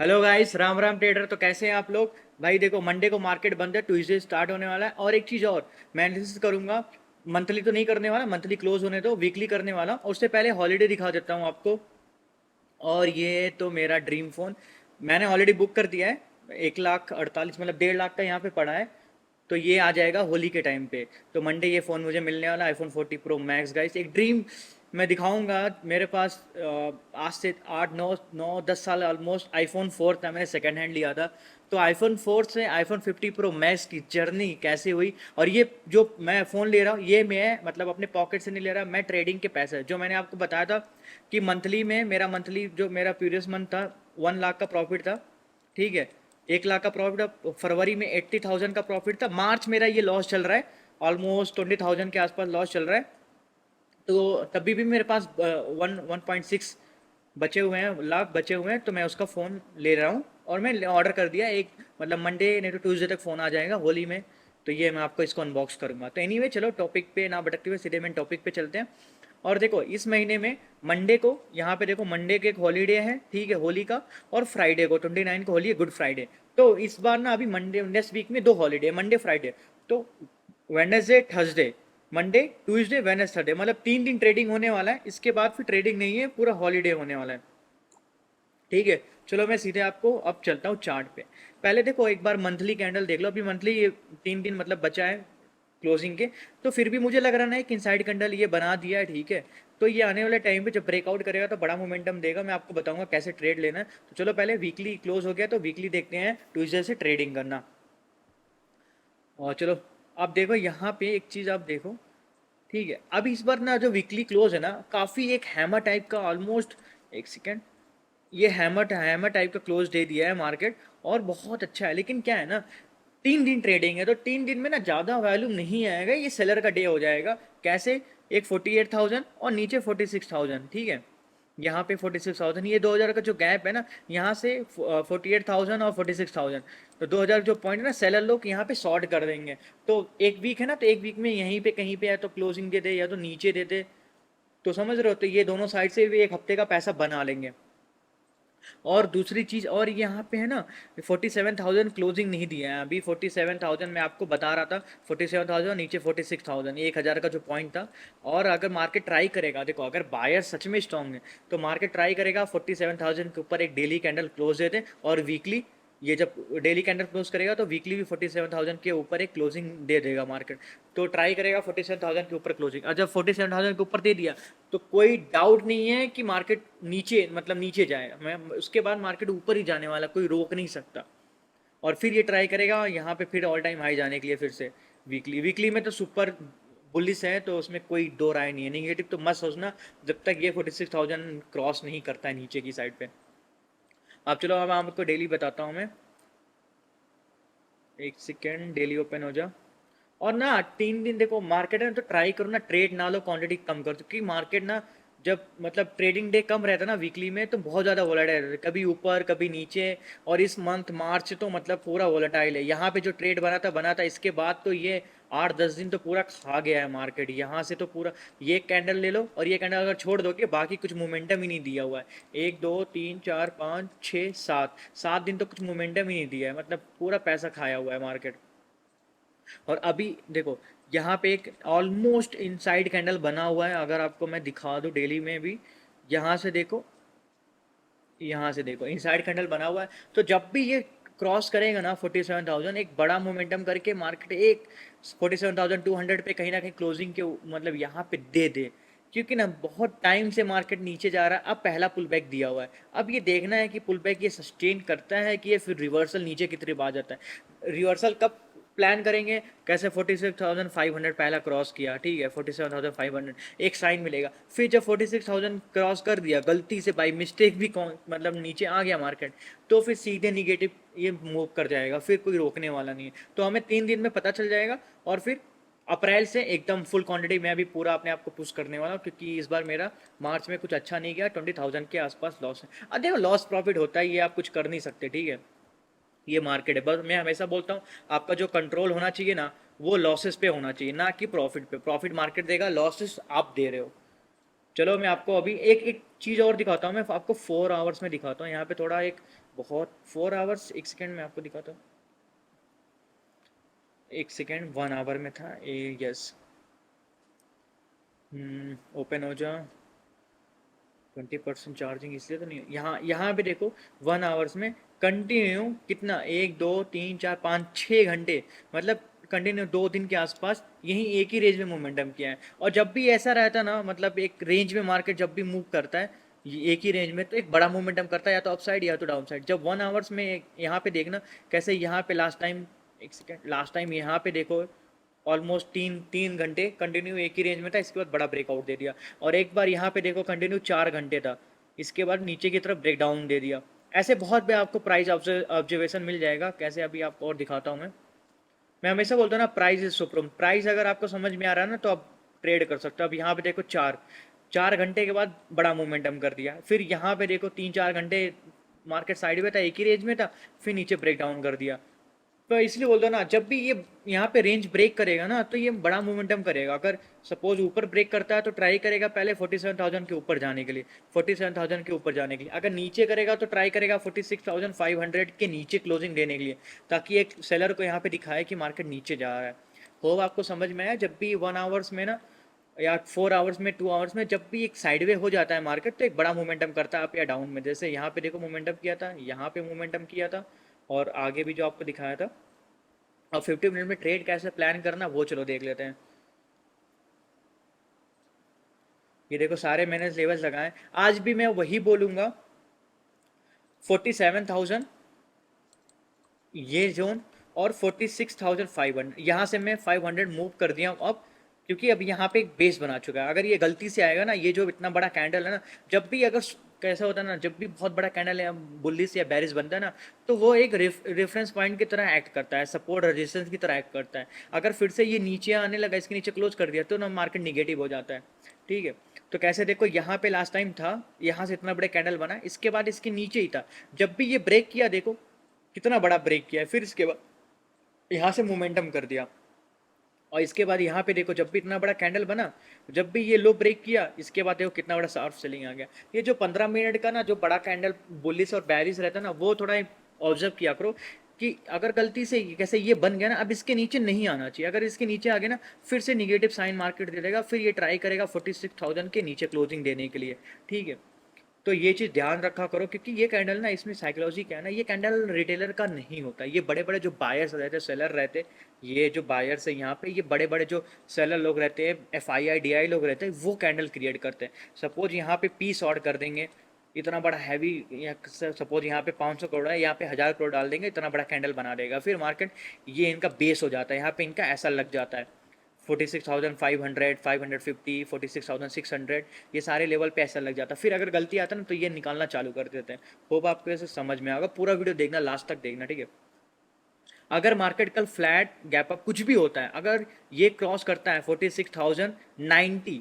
Hello guys, Ram Ram trader. तो कैसे हैं आप लोग? भाई देखो, मंडे को मार्केट बंद है, ट्यूसडे स्टार्ट होने वाला है। और एक चीज़ और मैं एनालिसिस करूंगा। मंथली तो नहीं करने वाला, मंथली क्लोज होने दो, वीकली करने वाला। और उससे पहले हॉलीडे दिखा देता हूँ आपको। और ये तो मेरा ड्रीम फ़ोन मैंने ऑलरेडी बुक कर दिया है। 1,48,000 मतलब 1.5 लाख का यहाँ पे पड़ा है। तो ये आ जाएगा होली के टाइम पे। तो मंडे ये फ़ोन मुझे मिलने वाला आईफोन 40 प्रो मैक्स। गाइस, एक ड्रीम मैं दिखाऊंगा। मेरे पास आज से 8 9 9 10 साल ऑलमोस्ट आईफोन 4 था, मैंने सेकंड हैंड लिया था। तो आईफोन 4 से आईफोन 50 प्रो मैक्स की जर्नी कैसे हुई। और ये जो मैं फ़ोन ले रहा हूँ, ये मैं मतलब अपने पॉकेट से नहीं ले रहा, मैं ट्रेडिंग के पैसे जो मैंने आपको बताया था कि मंथली में मेरा मंथली जो मेरा प्रीवियस मंथ था 1 लाख का प्रॉफिट था। ठीक है, 1 लाख का प्रॉफिट। अब फरवरी में 80,000 का प्रॉफिट था। मार्च मेरा ये लॉस चल रहा है, ऑलमोस्ट 20,000 के आसपास लॉस चल रहा है। तो तभी भी मेरे पास 1.6 बचे हुए हैं, लाख बचे हुए हैं। तो मैं उसका फ़ोन ले रहा हूँ और मैं ऑर्डर कर दिया एक, मतलब मंडे नहीं तो ट्यूसडे तक फ़ोन आ जाएगा होली में। तो ये मैं आपको इसको अनबॉक्स करूँगा। तो एनीवे चलो, टॉपिक पे ना भटकते हुए सीधे मैं टॉपिक पे चलते हैं। और देखो, इस महीने में मंडे को यहाँ पे देखो, मंडे के एक हॉलीडे है, ठीक है, होली का। और फ्राइडे को 29 को होली है, गुड फ्राइडे। तो इस बार ना अभी मंडे नेक्स्ट वीक में दो हॉलीडे, मंडे फ्राइडे। तो Wednesday Thursday, Monday Tuesday Wednesday Thursday, मतलब 3 दिन ट्रेडिंग होने वाला है। इसके बाद फिर ट्रेडिंग नहीं है, पूरा हॉलीडे होने वाला है। ठीक है, चलो मैं सीधे आपको अब चलता हूँ चार्ट पे। पहले देखो, एक बार मंथली कैंडल देख लो। अभी मंथली 3 दिन मतलब बचा है क्लोजिंग के। तो फिर भी मुझे लग रहा है कि इनसाइड कैंडल ये बना दिया है, ठीक है। तो ये आने वाले टाइम पे जब ब्रेकआउट करेगा तो बड़ा मोमेंटम देगा। मैं आपको बताऊंगा कैसे ट्रेड लेना है। तो चलो, पहले वीकली क्लोज हो गया तो वीकली देखते हैं, ट्यूसडे से ट्रेडिंग करना। और चलो, आप देखो यहाँ पे एक चीज़ आप देखो। ठीक है, अब इस बार ना जो वीकली क्लोज है ना, काफ़ी एक हैमर टाइप का ऑलमोस्ट, एक सेकेंड, ये हैमर हैमर टाइप का क्लोज दे दिया है मार्केट। और बहुत अच्छा है, लेकिन क्या है ना, 3 दिन ट्रेडिंग है तो 3 दिन में ना ज़्यादा वैल्यूम नहीं आएगा, ये सेलर का डे हो जाएगा। कैसे? एक 48,000 और नीचे 46,000, ठीक है। यहाँ पे 46,000, ये 2,000 का जो गैप है ना, यहाँ से 48,000 और 46,000, तो 2,000 जो पॉइंट है ना, सेलर लोग यहाँ पे शॉर्ट कर देंगे। तो एक वीक है ना, तो एक वीक में यहीं पे कहीं पे या तो क्लोजिंग दे दे या तो नीचे दे दे। तो समझ रहे हो, तो ये दोनों साइड से भी एक हफ्ते का पैसा बना लेंगे। और दूसरी चीज़ और यहाँ पे है ना, 47,000 क्लोजिंग नहीं दिया है अभी। 47,000 मैं आपको बता रहा था, 47,000 नीचे 46,000, 1,000 का जो पॉइंट था। और अगर मार्केट ट्राई करेगा, देखो अगर बायर सच में स्ट्रांग है तो मार्केट ट्राई करेगा 47,000 के ऊपर एक डेली कैंडल क्लोज दे दे। और वीकली, ये जब डेली कैंडल क्लोज करेगा तो वीकली भी 47,000 के ऊपर एक क्लोजिंग दे देगा मार्केट। तो ट्राई करेगा 47,000 के ऊपर क्लोजिंग, और जब 47,000 के ऊपर दे दिया तो कोई डाउट नहीं है कि मार्केट नीचे, मतलब नीचे जाएगा। मैं उसके बाद मार्केट ऊपर ही जाने वाला, कोई रोक नहीं सकता। और फिर ये ट्राई करेगा यहाँ पे फिर ऑल टाइम हाई जाने के लिए फिर से। वीकली वीकली में तो सुपर बुलिस है, तो उसमें कोई दो राय नहीं है। नेगेटिव तो मत सोचना जब तक ये 46,000 क्रॉस नहीं करता है नीचे की साइड पे। अब चलो, अब आपको डेली बताता हूँ मैं। एक सेकेंड, डेली ओपन हो जा। और ना 3 दिन देखो, मार्केट है ना, तो ट्राई करो ना, ट्रेड ना लो, क्वांटिटी कम करो, क्योंकि मार्केट ना जब मतलब ट्रेडिंग डे कम रहता है ना वीकली में, तो बहुत ज़्यादा वोलेटाइल रहता है, कभी ऊपर कभी नीचे। और इस मंथ मार्च तो मतलब पूरा वोलेटाइल है। यहाँ पे जो ट्रेड बना था, इसके बाद तो ये 8 10 दिन तो पूरा खा गया है मार्केट। यहाँ से तो पूरा, ये कैंडल ले लो और ये कैंडल अगर छोड़ दोगे, बाकी कुछ मोमेंटम ही नहीं दिया हुआ है। 1 2 3 4 5 6 7 7 दिन तो कुछ मोमेंटम ही नहीं दिया है, मतलब पूरा पैसा खाया हुआ है मार्केट। और अभी देखो, यहाँ पे एक ऑलमोस्ट इनसाइड कैंडल बना हुआ है, अगर आपको मैं दिखा दूँ डेली में भी। यहाँ से देखो, यहाँ से देखो, इनसाइड कैंडल बना हुआ है। तो जब भी ये क्रॉस करेगा ना 47,000, एक बड़ा मोमेंटम करके मार्केट एक 47,200 पे कहीं ना कहीं क्लोजिंग के मतलब यहाँ पे दे दे। क्योंकि ना बहुत टाइम से मार्केट नीचे जा रहा है, अब पहला पुल बैक दिया हुआ है। अब ये देखना है कि पुल बैक ये सस्टेन करता है कि ये फिर रिवर्सल नीचे की तरफ आ जाता है। रिवर्सल कब प्लान करेंगे? कैसे? 46,500 पहला क्रॉस किया, ठीक है, 47,500 एक साइन मिलेगा। फिर जब 46,000 क्रॉस कर दिया गलती से, बाई मिस्टेक भी मतलब नीचे आ गया मार्केट, तो फिर सीधे निगेटिव ये मूव कर जाएगा, फिर कोई रोकने वाला नहीं है। तो हमें 3 दिन में पता चल जाएगा। और फिर अप्रैल से एकदम फुल क्वांटिटी में अभी पूरा अपने आप को पुश करने वाला हूँ, क्योंकि इस बार मेरा मार्च में कुछ अच्छा नहीं गया, 20,000 के आसपास लॉस है। अब देखो, लॉस प्रॉफिट होता है, ये आप कुछ कर नहीं सकते, ठीक है। ये मार्केट है, बस मैं हमेशा बोलता हूँ, आपका जो कंट्रोल होना चाहिए ना, वो लॉसेस पे होना चाहिए, ना कि प्रॉफिट पे। प्रॉफिट मार्केट देगा, लॉसेस आप दे रहे हो। चलो, मैं आपको अभी एक एक चीज़ और दिखाता हूँ। मैं आपको 4 आवर्स में दिखाता हूँ। यहाँ पे थोड़ा एक बहुत 4 आवर्स, एक सेकेंड में आपको दिखाता हूँ, एक सेकेंड, 1 आवर में था ए, यस, ओपन हो जा, 20% चार्जिंग इसलिए तो नहीं, यहाँ यहाँ पे देखो 1 आवर्स में कंटिन्यू कितना, 1 2 3 4 5 6 घंटे, मतलब कंटिन्यू 2 दिन के आसपास यही एक ही रेंज में मोमेंटम किया है। और जब भी ऐसा रहता ना, मतलब एक रेंज में मार्केट जब भी मूव करता है एक ही रेंज में, तो एक बड़ा मोमेंटम करता है, या तो अप साइड या तो डाउन साइड। जब 1 आवर्स में यहाँ पे देखना कैसे, यहाँ पे लास्ट टाइम, एक सेकेंड, लास्ट टाइम यहाँ पे देखो ऑलमोस्ट 3 3 घंटे कंटिन्यू एक ही रेंज में था, इसके बाद बड़ा ब्रेकआउट दे दिया। और एक बार यहाँ पे देखो कंटिन्यू 4 घंटे था, इसके बाद नीचे की तरफ ब्रेक डाउन दे दिया। ऐसे बहुत भी आपको प्राइस ऑब्जर्वेशन मिल जाएगा, कैसे अभी आपको और दिखाता हूँ मैं हमेशा बोलता हूँ ना, प्राइस इज सुप्रीम। प्राइस अगर आपको समझ में आ रहा है ना, तो आप ट्रेड कर सकते हो। अब यहाँ पे देखो 4 4 घंटे के बाद बड़ा मोमेंटम कर दिया, फिर यहाँ पे देखो 3 4 घंटे मार्केट साइड में था, एक ही रेंज में था, फिर नीचे ब्रेक डाउन कर दिया। तो इसलिए बोलता हूँ ना, जब भी ये यहाँ पे रेंज ब्रेक करेगा ना, तो ये बड़ा मोमेंटम करेगा। अगर सपोज ऊपर ब्रेक करता है तो ट्राई करेगा पहले 47,000 के ऊपर जाने के लिए, 47,000 के ऊपर जाने के लिए। अगर नीचे करेगा तो ट्राई करेगा 46,500 के नीचे क्लोजिंग देने के लिए, ताकि एक सेलर को यहाँ पे दिखाए कि मार्केट नीचे जा रहा है। होप आपको समझ में आया। जब भी 1 आवर्स में ना, या 4 आवर्स में, 2 आवर्स में, जब भी एक साइडवे हो जाता है मार्केट, तो एक बड़ा मोमेंटम करता है अप या डाउन में। जैसे यहाँ पे देखो मोमेंटम किया था, यहाँ पे मोमेंटम किया था, और आगे भी जो आपको दिखाया था। अब 50 मिनट में ट्रेड कैसे प्लान करना वो चलो देख लेते हैं। ये देखो सारे मैंने लेवल्स लगाए, आज भी मैं वही बोलूंगा, 47,000 ये जोन, और 46,500, यहाँ से मैं 500 मूव कर दिया हूँ अब, क्योंकि अब यहाँ पे एक बेस बना चुका है। अगर ये गलती से आएगा ना, ये जो इतना बड़ा कैंडल है ना, जब भी अगर कैसा होता है ना, जब भी बहुत बड़ा कैंडल या बुलिश या बैरिश बनता है ना, तो वो एक रेफरेंस पॉइंट की तरह एक्ट करता है, सपोर्ट रेजिस्टेंस की तरह एक्ट करता है। अगर फिर से ये नीचे आने लगा, इसके नीचे क्लोज कर दिया, तो ना मार्केट निगेटिव हो जाता है। ठीक है, तो कैसे देखो, यहाँ पे लास्ट टाइम था, यहाँ से इतना बड़े कैंडल बना, इसके बाद इसके नीचे ही था, जब भी ये ब्रेक किया, देखो कितना बड़ा ब्रेक किया है, फिर इसके बाद यहाँ से मोमेंटम कर दिया। और इसके बाद यहाँ पे देखो, जब भी इतना बड़ा कैंडल बना, जब भी ये लो ब्रेक किया, इसके बाद देखो कितना बड़ा शार्प सेलिंग आ गया। ये जो 15 मिनट का ना जो बड़ा कैंडल बुलिश और बैरिश रहता है ना, वो थोड़ा ऑब्जर्व किया करो, कि अगर गलती से कैसे ये बन गया ना, अब इसके नीचे नहीं आना चाहिए। अगर इसके नीचे आ गया ना, फिर से निगेटिव साइन मार्केट दे देगा, फिर ये ट्राई करेगा 46,000 के नीचे क्लोजिंग देने के लिए। ठीक है, तो ये चीज़ ध्यान रखा करो, क्योंकि ये कैंडल ना, इसमें साइकोलॉजी क्या है ना, ये कैंडल रिटेलर का नहीं होता। ये बड़े बड़े जो बायर्स रहते, सेलर रहते, ये जो बायर्स है यहाँ पे, ये बड़े बड़े जो सेलर लोग रहते हैं, FII DI लोग रहते हैं, वो कैंडल क्रिएट करते हैं। सपोज यहाँ पे पी शॉर्ट कर देंगे, इतना बड़ा हैवी, सपोज यहाँ पे 500 करोड़ है, यहाँ पे 1000 करोड़ डाल देंगे, इतना बड़ा कैंडल बना देगा, फिर मार्केट ये इनका बेस हो जाता है, यहाँ पे इनका ऐसा लग जाता है 46,500, 550, 46,600, ये सारे लेवल पे ऐसा लग जाता है। फिर अगर गलती आता है ना, तो ये निकालना चालू कर देते हैं। होप आपको ऐसे समझ में आएगा, पूरा वीडियो देखना, लास्ट तक देखना, ठीक है। अगर मार्केट कल फ्लैट गैप अप कुछ भी होता है, अगर ये क्रॉस करता है 46,090,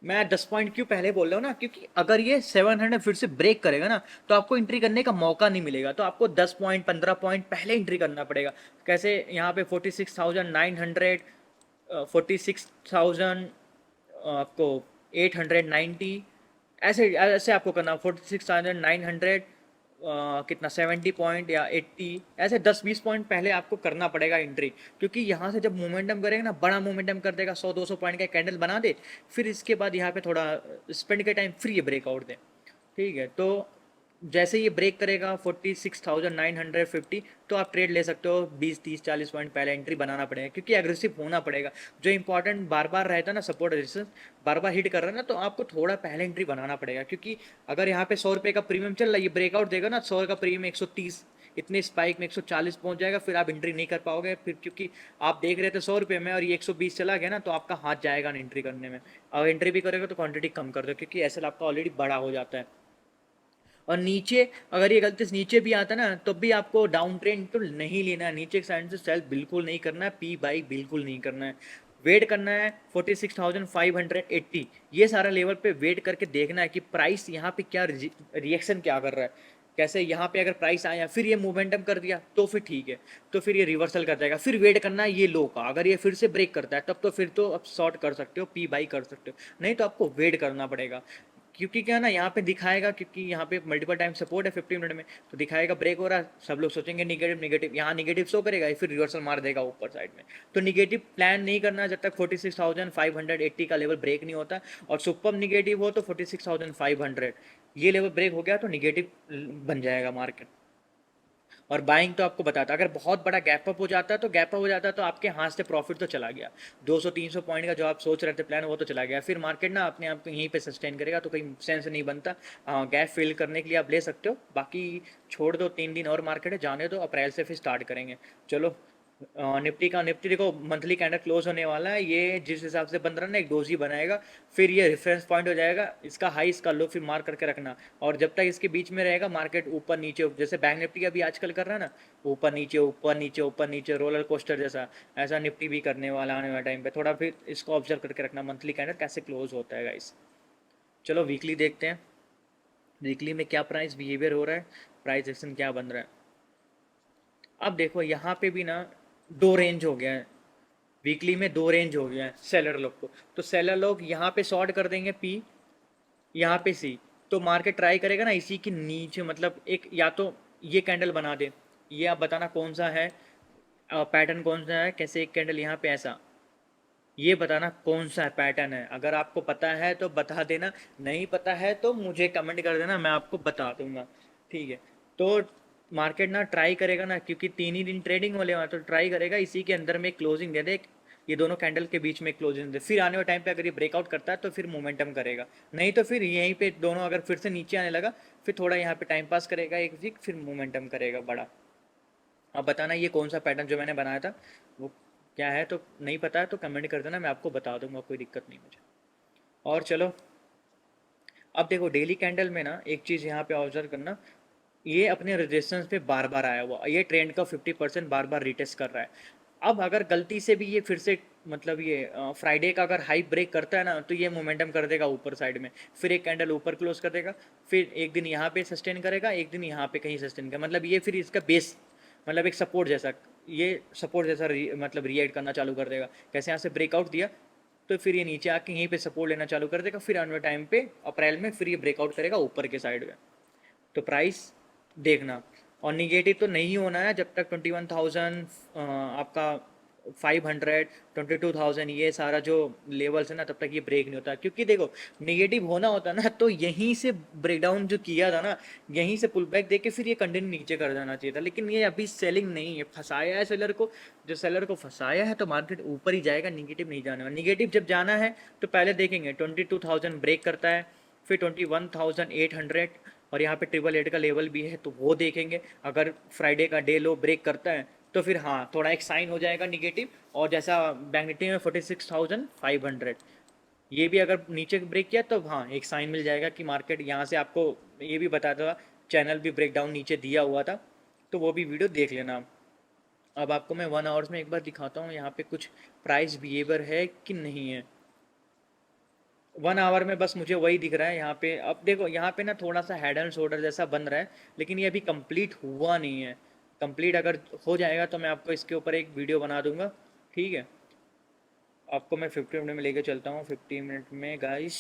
मैं 10 पॉइंट क्यों पहले बोल रहा हूँ ना, क्योंकि अगर ये 700 फिर से ब्रेक करेगा ना, तो आपको एंट्री करने का मौका नहीं मिलेगा, तो आपको 10 पॉइंट 15 पॉइंट पहले एंट्री करना पड़ेगा। कैसे, यहाँ पे 46,900, 46,000, आपको 890, ऐसे ऐसे आपको करना, 46,900, कितना 70 पॉइंट या 80, ऐसे 10 20 पॉइंट पहले आपको करना पड़ेगा एंट्री। क्योंकि यहाँ से जब मोमेंटम करेगा ना, बड़ा मोमेंटम कर देगा, 100 200 पॉइंट का कैंडल बना दे, फिर इसके बाद यहाँ पे थोड़ा स्पेंड के टाइम फिर ये ब्रेकआउट दे। ठीक है, तो जैसे ये ब्रेक करेगा 46,950, तो आप ट्रेड ले सकते हो। 20 30 40 पॉइंट पहले एंट्री बनाना पड़ेगा, क्योंकि एग्रेसिव होना पड़ेगा। जो इंपॉर्टेंट बार बार रहता है ना, सपोर्ट रेजिस्टेंस बार बार हिट कर रहा है ना, तो आपको थोड़ा पहले एंट्री बनाना पड़ेगा। क्योंकि अगर यहाँ पे 100 रुपये का प्रीमियम चल रहा है, ये ब्रेकआउट देगा ना, 100 का प्रीमियम 130, इतने स्पाइक में 140 पहुंच जाएगा, फिर आप एंट्री नहीं कर पाओगे। फिर क्योंकि आप देख रहे थे 100 रुपये में, और ये 120 चला गया ना, तो आपका हाथ जाएगा ना एंट्री करने में। और एंट्री भी करेगा तो क्वांटिटी कम कर दो, क्योंकि ऐसा आपका ऑलरेडी बड़ा हो जाता है। और नीचे अगर ये गलती से नीचे भी आता ना, तो भी आपको डाउन ट्रेंड तो नहीं लेना है, नीचे के साइड से सेल बिल्कुल नहीं करना है, पी बाई बिल्कुल नहीं करना है। वेट करना है 46,580, ये सारा लेवल पे वेट करके देखना है कि प्राइस यहाँ पे क्या रिएक्शन क्या कर रहा है। कैसे यहाँ पे अगर प्राइस आया, फिर ये मोमेंटम कर दिया, तो फिर ठीक है, तो फिर ये रिवर्सल कर जाएगा। फिर वेट करना है ये लो का, अगर ये फिर से ब्रेक करता है, तब तो फिर तो आप शॉर्ट कर सकते हो, पी बाई कर सकते हो, नहीं तो आपको वेट करना पड़ेगा। क्योंकि क्या ना यहाँ पे दिखाएगा, क्योंकि यहाँ पे मल्टीपल टाइम सपोर्ट है 50 मिनट में, तो दिखाएगा ब्रेक हो रहा है, सब लोग सोचेंगे निगेटिव निगेटिव, यहाँ निगेटिव शो करेगा, फिर रिवर्सल मार देगा ऊपर साइड में। तो निगेटिव प्लान नहीं करना जब तक 46,580 का लेवल ब्रेक नहीं होता, और सुपर निगेटिव हो तो 46,500 ये लेवल ब्रेक हो गया तो निगेटिव बन जाएगा मार्केट। और बाइंग तो आपको बताता, अगर बहुत बड़ा गैप अप हो जाता है तो गैप अप हो जाता है तो आपके हाथ से प्रॉफिट तो चला गया, 200-300 पॉइंट का जो आप सोच रहे थे प्लान वो तो चला गया, फिर मार्केट ना अपने आप को यहीं पे सस्टेन करेगा, तो कहीं सेंस नहीं बनता। गैप फिल करने के लिए आप ले सकते हो, बाकी छोड़ दो, 3 दिन और मार्केट है, जाने दो, अप्रैल से फिर स्टार्ट करेंगे। चलो, निफ्टी देखो मंथली कैंडल क्लोज होने वाला है, ये जिस हिसाब से बन रहा है ना एक डोजी बनाएगा, फिर ये रेफरेंस पॉइंट हो जाएगा, इसका हाई इसका लो फिर मार्क करके रखना, और जब तक इसके बीच में रहेगा मार्केट ऊपर नीचे, जैसे बैंक निफ्टी का भी आजकल कर रहा है ना, ऊपर नीचे ऊपर नीचे ऊपर नीचे रोलर कोस्टर जैसा, ऐसा निफ्टी भी करने वाला आने वाले टाइम पे, थोड़ा फिर इसको ऑब्जर्व करके रखना मंथली कैंडल कैसे क्लोज होता है गाइस। चलो वीकली देखते हैं, वीकली में क्या प्राइस बिहेवियर हो रहा है, प्राइस एक्शन क्या बन रहा है। अब देखो यहाँ पे भी ना दो रेंज हो गया है, वीकली में दो रेंज हो गया है सेलर लोग को, तो सेलर लोग यहाँ पे शॉर्ट कर देंगे पी, यहाँ पे सी, तो मार्केट ट्राई करेगा ना इसी के नीचे, मतलब एक या तो ये कैंडल बना दे, ये आप बताना कौन सा है पैटर्न, कौन सा है, कैसे एक कैंडल यहाँ पे ऐसा, ये बताना कौन सा पैटर्न है, अगर आपको पता है तो बता देना, नहीं पता है तो मुझे कमेंट कर देना, मैं आपको बता दूंगा, ठीक है। तो मार्केट ना ट्राई करेगा ना, क्योंकि 3 ही दिन ट्रेडिंग वाले हैं, तो ट्राई करेगा इसी के अंदर में क्लोजिंग दे दे, ये दोनों कैंडल के बीच में क्लोजिंग दे, फिर आने वाले टाइम पे अगर ये ब्रेकआउट करता है तो फिर मोमेंटम करेगा, नहीं तो फिर यहीं पे दोनों अगर फिर से नीचे आने लगा, फिर थोड़ा यहाँ पे टाइम पास करेगा एक वीक, फिर मोमेंटम करेगा बड़ा। अब बताना ये कौन सा पैटर्न जो मैंने बनाया था वो क्या है, तो नहीं पता है तो कमेंट कर देना, मैं आपको बता दूंगा, कोई दिक्कत नहीं मुझे। और चलो, अब देखो डेली कैंडल में ना एक चीज़ यहाँ पे ऑब्जर्व करना, ये अपने रेजिस्टेंस पे बार बार आया हुआ, ये ट्रेंड का 50% बार बार रिटेस्ट कर रहा है। अब अगर गलती से भी ये फिर से, मतलब ये फ्राइडे का अगर हाई ब्रेक करता है ना, तो ये मोमेंटम कर देगा ऊपर साइड में, फिर एक कैंडल ऊपर क्लोज कर देगा, फिर एक दिन यहाँ पे सस्टेन करेगा, एक दिन यहाँ पे कहीं सस्टेन करेगा, मतलब ये फिर इसका बेस, मतलब एक सपोर्ट जैसा, ये सपोर्ट जैसा मतलब रिएक्ट करना चालू कर देगा, कैसे यहाँ से ब्रेकआउट दिया तो फिर ये नीचे आके यहीं पे सपोर्ट लेना चालू कर देगा, फिर आने टाइम पे अप्रैल में फिर ये ब्रेकआउट करेगा ऊपर के साइड में, तो प्राइस देखना। और निगेटिव तो नहीं होना है जब तक 21,000 आपका 500 22,000 ये सारा जो लेवल्स है ना, तब तक ये ब्रेक नहीं होता, क्योंकि देखो निगेटिव होना होता ना तो यहीं से ब्रेकडाउन जो किया था ना, यहीं से पुल बैक देके फिर ये कंटिन्यू नीचे कर जाना चाहिए था, लेकिन ये अभी सेलिंग नहीं है, फंसाया है सेलर को, जो सेलर को फंसाया है, तो मार्केट ऊपर ही जाएगा, निगेटिव नहीं जाने वाला। निगेटिव जब जाना है तो पहले देखेंगे 22,000 ब्रेक करता है, फिर 21,800, और यहाँ पे 888 का लेवल भी है तो वो देखेंगे, अगर फ्राइडे का डे लो ब्रेक करता है तो फिर हाँ थोड़ा एक साइन हो जाएगा निगेटिव, और जैसा बैंक निफ्टी में 46,500 ये भी अगर नीचे ब्रेक किया तो हाँ एक साइन मिल जाएगा कि मार्केट यहाँ से, आपको ये भी बताता था, चैनल भी ब्रेकडाउन नीचे दिया हुआ था, तो वो भी वीडियो देख लेना। अब आपको मैं 1 आवर्स में एक बार दिखाता हूँ यहाँ पे कुछ प्राइस बिहेवियर है कि नहीं है। 1 आवर में बस मुझे वही दिख रहा है यहाँ पे। अब देखो यहाँ पे ना थोड़ा सा हेड एंड शोल्डर जैसा बन रहा है, लेकिन ये अभी कंप्लीट हुआ नहीं है, कंप्लीट अगर हो जाएगा तो मैं आपको इसके ऊपर एक वीडियो बना दूंगा, ठीक है। आपको मैं 50 मिनट में लेके चलता हूँ, 50 मिनट में गाइस।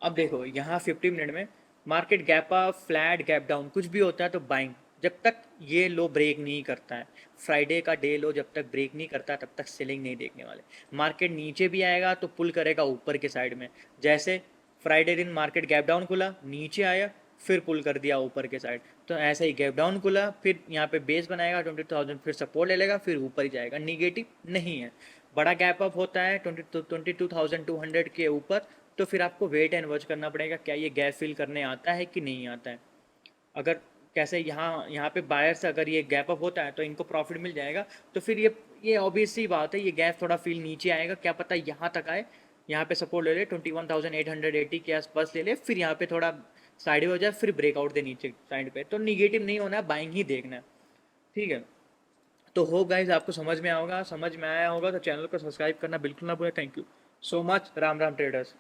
अब देखो यहाँ 50 मिनट में market gap up flat gap down कुछ भी होता है तो बाइंग, जब तक ये लो ब्रेक नहीं करता है, फ्राइडे का डे लो जब तक ब्रेक नहीं करता तब तक सेलिंग नहीं देखने वाले। मार्केट नीचे भी आएगा तो पुल करेगा ऊपर के साइड में, जैसे फ्राइडे दिन मार्केट गैप डाउन खुला, नीचे आया, फिर पुल कर दिया ऊपर के साइड, तो ऐसे ही गैप डाउन खुला, फिर यहाँ पे बेस बनाएगा 20,000, फिर सपोर्ट ले लेगा, फिर ऊपर ही जाएगा, निगेटिव नहीं है। बड़ा गैप अप होता है 22,200 के ऊपर, तो फिर आपको वेट एंड वॉच करना पड़ेगा, क्या ये गैप फिल करने आता है कि नहीं आता है। अगर कैसे यहाँ यहाँ पे बायर से अगर ये गैप अप होता है तो इनको प्रॉफिट मिल जाएगा, तो फिर ये ऑब्वियस सी बात है, ये गैप थोड़ा फील नीचे आएगा, क्या पता यहाँ तक आए, यहाँ पे सपोर्ट ले ले 21,880 के आसपास ले ले, फिर यहाँ पे थोड़ा साइड हो जाए, फिर ब्रेकआउट दे नीचे साइड पे, तो निगेटिव नहीं होना है, बाइंग ही देखना है, ठीक है। तो हो गाइज आपको समझ में आया होगा तो चैनल को सब्सक्राइब करना बिल्कुल ना भूलें। Thank you so much. Ram Ram traders.